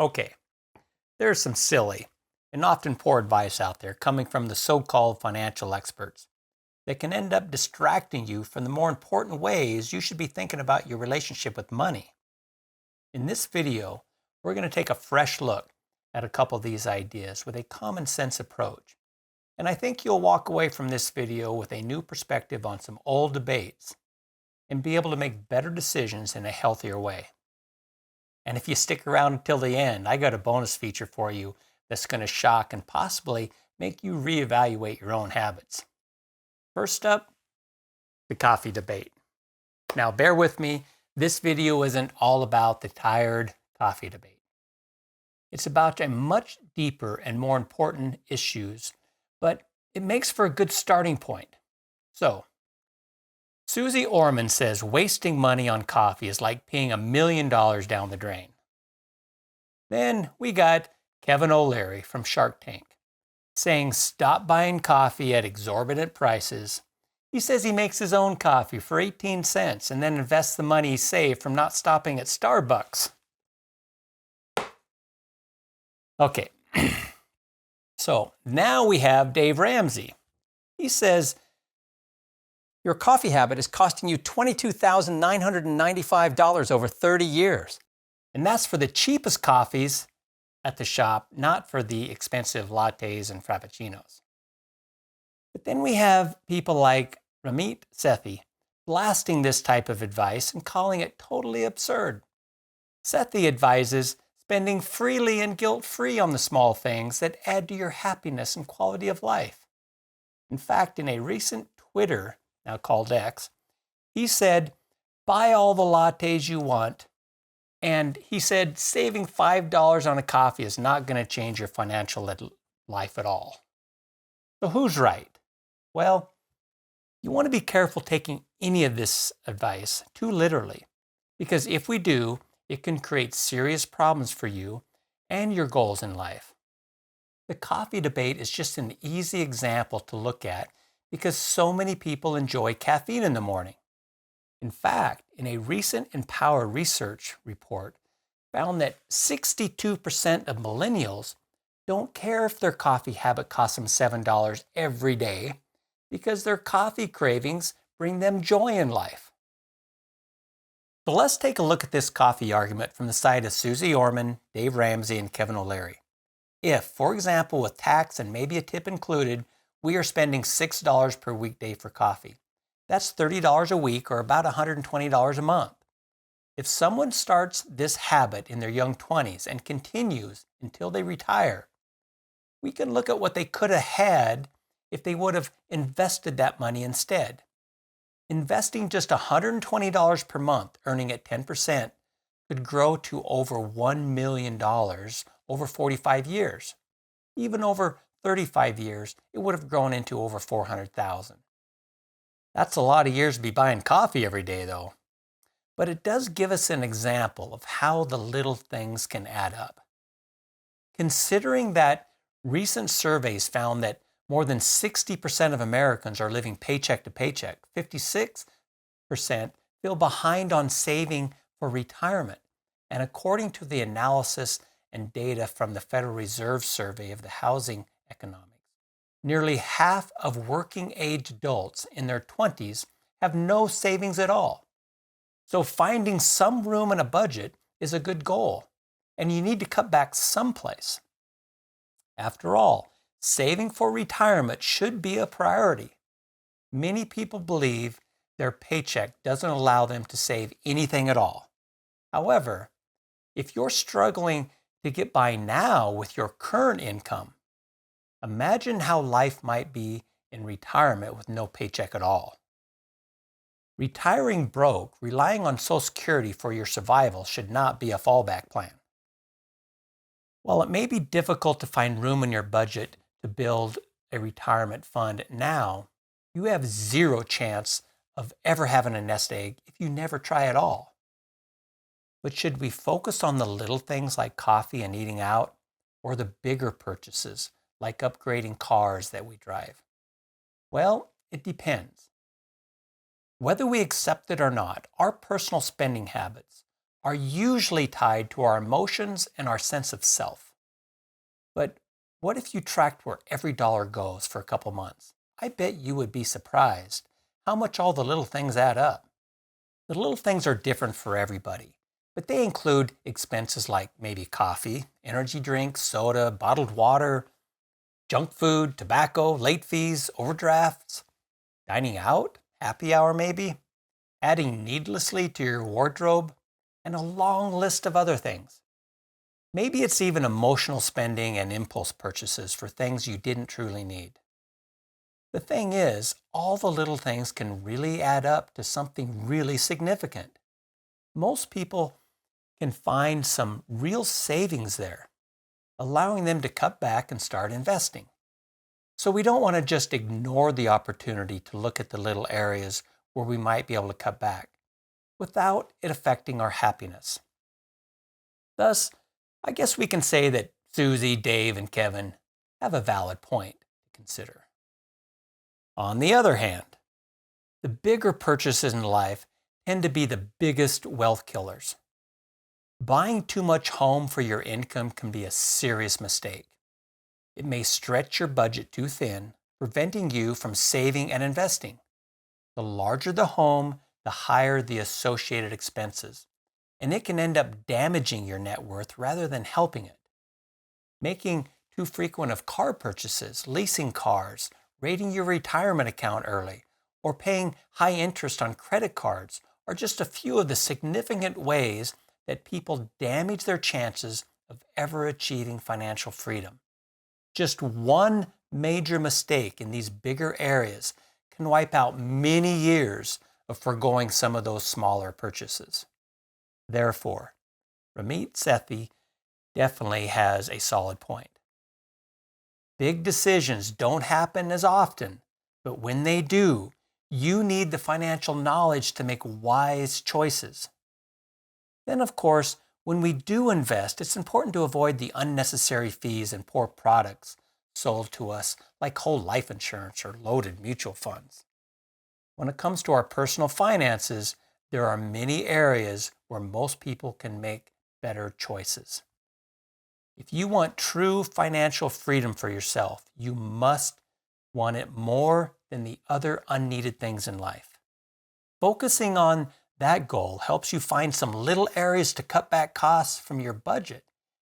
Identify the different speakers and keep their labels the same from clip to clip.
Speaker 1: Okay, there's some silly and often poor advice out there coming from the so-called financial experts that can end up distracting you from the more important ways you should be thinking about your relationship with money. In this video, we're going to take a fresh look at a couple of these ideas with a common sense approach. And I think you'll walk away from this video with a new perspective on some old debates and be able to make better decisions in a healthier way. And if you stick around until the end, I got a bonus feature for you that's going to shock and possibly make you reevaluate your own habits. First up, the coffee debate. Now, bear with me. This video isn't all about the tired coffee debate. It's about a much deeper and more important issues, but it makes for a good starting point. So, Susie Orman says wasting money on coffee is like peeing $1 million down the drain. Then we got Kevin O'Leary from Shark Tank saying stop buying coffee at exorbitant prices. He says he makes his own coffee for 18 cents and then invests the money he saved from not stopping at Starbucks. Okay, so now we have Dave Ramsey. He says your coffee habit is costing you $22,995 over 30 years. And that's for the cheapest coffees at the shop, not for the expensive lattes and frappuccinos. But then we have people like Ramit Sethi blasting this type of advice and calling it totally absurd. Sethi advises spending freely and guilt-free on the small things that add to your happiness and quality of life. In fact, in a recent Twitter, now called X, he said, buy all the lattes you want. And he said, saving $5 on a coffee is not going to change your financial life at all. So who's right? Well, you want to be careful taking any of this advice too literally, because if we do, it can create serious problems for you and your goals in life. The coffee debate is just an easy example to look at because so many people enjoy caffeine in the morning. In fact, in a recent Empower research report, found that 62% of millennials don't care if their coffee habit costs them $7 every day because their coffee cravings bring them joy in life. So let's take a look at this coffee argument from the side of Susie Orman, Dave Ramsey, and Kevin O'Leary. If, for example, with tax and maybe a tip included, we are spending $6 per weekday for coffee, that's $30 a week or about $120 a month. If someone starts this habit in their young 20s and continues until they retire, we can look at what they could have had if they would have invested that money instead. Investing just $120 per month, earning at 10%, could grow to over $1 million over 45 years. Even over 35 years, it would have grown into over $400,000. That's a lot of years to be buying coffee every day, though. But it does give us an example of how the little things can add up. Considering that recent surveys found that more than 60% of Americans are living paycheck to paycheck, 56% feel behind on saving for retirement. And according to the analysis and data from the Federal Reserve Survey of the Housing Economics, nearly half of working-age adults in their 20s have no savings at all. So finding some room in a budget is a good goal, and you need to cut back someplace. After all, saving for retirement should be a priority. Many people believe their paycheck doesn't allow them to save anything at all. However, if you're struggling to get by now with your current income, imagine how life might be in retirement with no paycheck at all. Retiring broke, relying on Social Security for your survival should not be a fallback plan. While it may be difficult to find room in your budget to build a retirement fund now, you have zero chance of ever having a nest egg if you never try at all. But should we focus on the little things like coffee and eating out, or the bigger purchases like upgrading cars that we drive? Well, it depends. Whether we accept it or not, our personal spending habits are usually tied to our emotions and our sense of self. But what if you tracked where every dollar goes for a couple months? I bet you would be surprised how much all the little things add up. The little things are different for everybody, but they include expenses like maybe coffee, energy drinks, soda, bottled water, junk food, tobacco, late fees, overdrafts, dining out, happy hour maybe, adding needlessly to your wardrobe, and a long list of other things. Maybe it's even emotional spending and impulse purchases for things you didn't truly need. The thing is, all the little things can really add up to something really significant. Most people can find some real savings there, allowing them to cut back and start investing. So we don't want to just ignore the opportunity to look at the little areas where we might be able to cut back without it affecting our happiness. Thus, I guess we can say that Susie, Dave, and Kevin have a valid point to consider. On the other hand, the bigger purchases in life tend to be the biggest wealth killers. Buying too much home for your income can be a serious mistake. It may stretch your budget too thin, preventing you from saving and investing. The larger the home, the higher the associated expenses, and it can end up damaging your net worth rather than helping it. Making too frequent of car purchases, leasing cars, raiding your retirement account early, or paying high interest on credit cards are just a few of the significant ways that people damage their chances of ever achieving financial freedom. Just one major mistake in these bigger areas can wipe out many years of foregoing some of those smaller purchases. Therefore, Ramit Sethi definitely has a solid point. Big decisions don't happen as often, but when they do, you need the financial knowledge to make wise choices. Then, of course, when we do invest, it's important to avoid the unnecessary fees and poor products sold to us, like whole life insurance or loaded mutual funds. When it comes to our personal finances, there are many areas where most people can make better choices. If you want true financial freedom for yourself, you must want it more than the other unneeded things in life. Focusing on that goal helps you find some little areas to cut back costs from your budget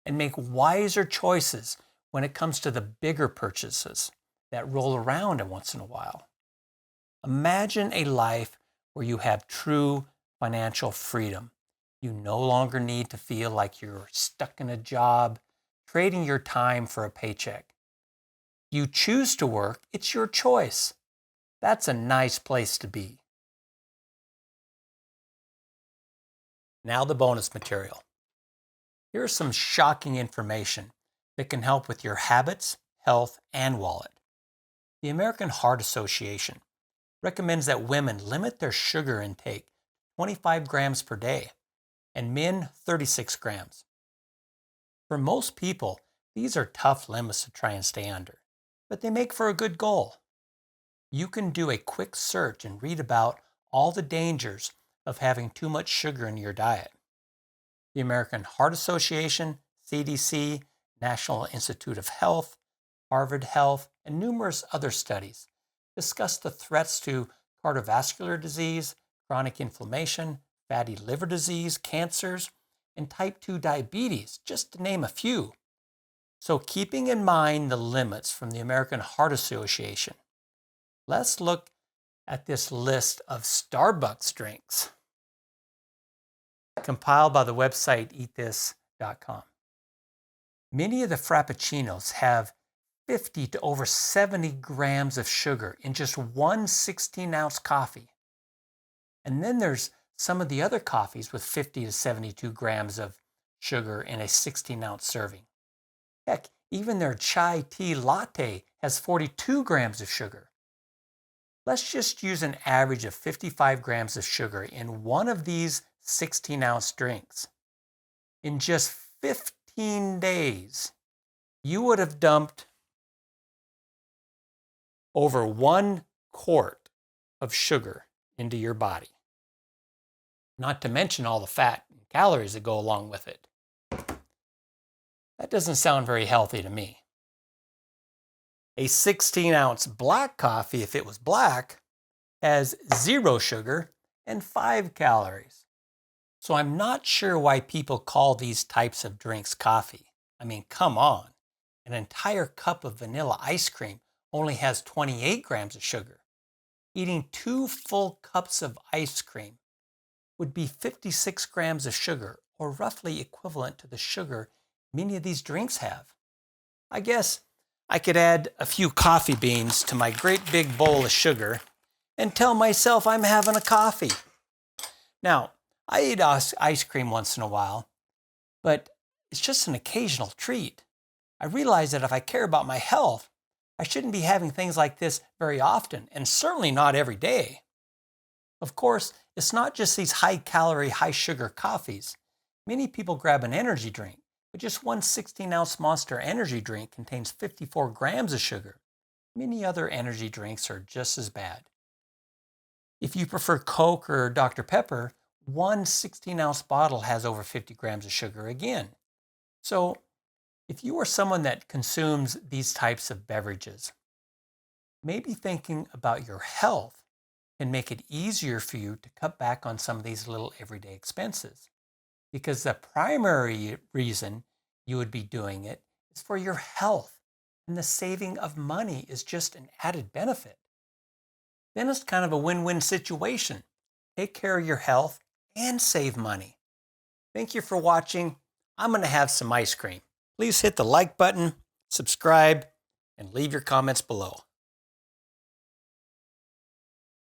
Speaker 1: and make wiser choices when it comes to the bigger purchases that roll around once in a while. Imagine a life where you have true financial freedom. You no longer need to feel like you're stuck in a job, trading your time for a paycheck. You choose to work, it's your choice. That's a nice place to be. Now the bonus material. Here's some shocking information that can help with your habits, health, and wallet. The American Heart Association recommends that women limit their sugar intake 25 grams per day and men 36 grams. For most people, these are tough limits to try and stay under, but they make for a good goal. You can do a quick search and read about all the dangers of having too much sugar in your diet. The American Heart Association, CDC, National Institute of Health, Harvard Health, and numerous other studies discuss the threats to cardiovascular disease, chronic inflammation, fatty liver disease, cancers, and type 2 diabetes, just to name a few. So keeping in mind the limits from the American Heart Association, let's look at this list of Starbucks drinks compiled by the website eatthis.com. Many of the frappuccinos have 50 to over 70 grams of sugar in just one 16-ounce coffee. And then there's some of the other coffees with 50 to 72 grams of sugar in a 16-ounce serving. Heck, even their chai tea latte has 42 grams of sugar. Let's just use an average of 55 grams of sugar in one of these 16-ounce drinks. In just 15 days, you would have dumped over 1 quart of sugar into your body. Not to mention all the fat and calories that go along with it. That doesn't sound very healthy to me. A 16-ounce black coffee, if it was black, has 0 sugar and 5 calories. So I'm not sure why people call these types of drinks coffee. I mean, come on. An entire cup of vanilla ice cream only has 28 grams of sugar. Eating 2 full cups of ice cream would be 56 grams of sugar, or roughly equivalent to the sugar many of these drinks have. I guess I could add a few coffee beans to my great big bowl of sugar and tell myself I'm having a coffee. Now, I eat ice cream once in a while, but it's just an occasional treat. I realize that if I care about my health, I shouldn't be having things like this very often, and certainly not every day. Of course, it's not just these high-calorie, high-sugar coffees. Many people grab an energy drink, but just one 16-ounce Monster energy drink contains 54 grams of sugar. Many other energy drinks are just as bad. If you prefer Coke or Dr. Pepper, one 16-ounce bottle has over 50 grams of sugar again. So, if you are someone that consumes these types of beverages, maybe thinking about your health can make it easier for you to cut back on some of these little everyday expenses. Because the primary reason you would be doing it is for your health, and the saving of money is just an added benefit. Then it's kind of a win-win situation. Take care of your health and save money. Thank you for watching. I'm going to have some ice cream. Please hit the like button, subscribe, and leave your comments below.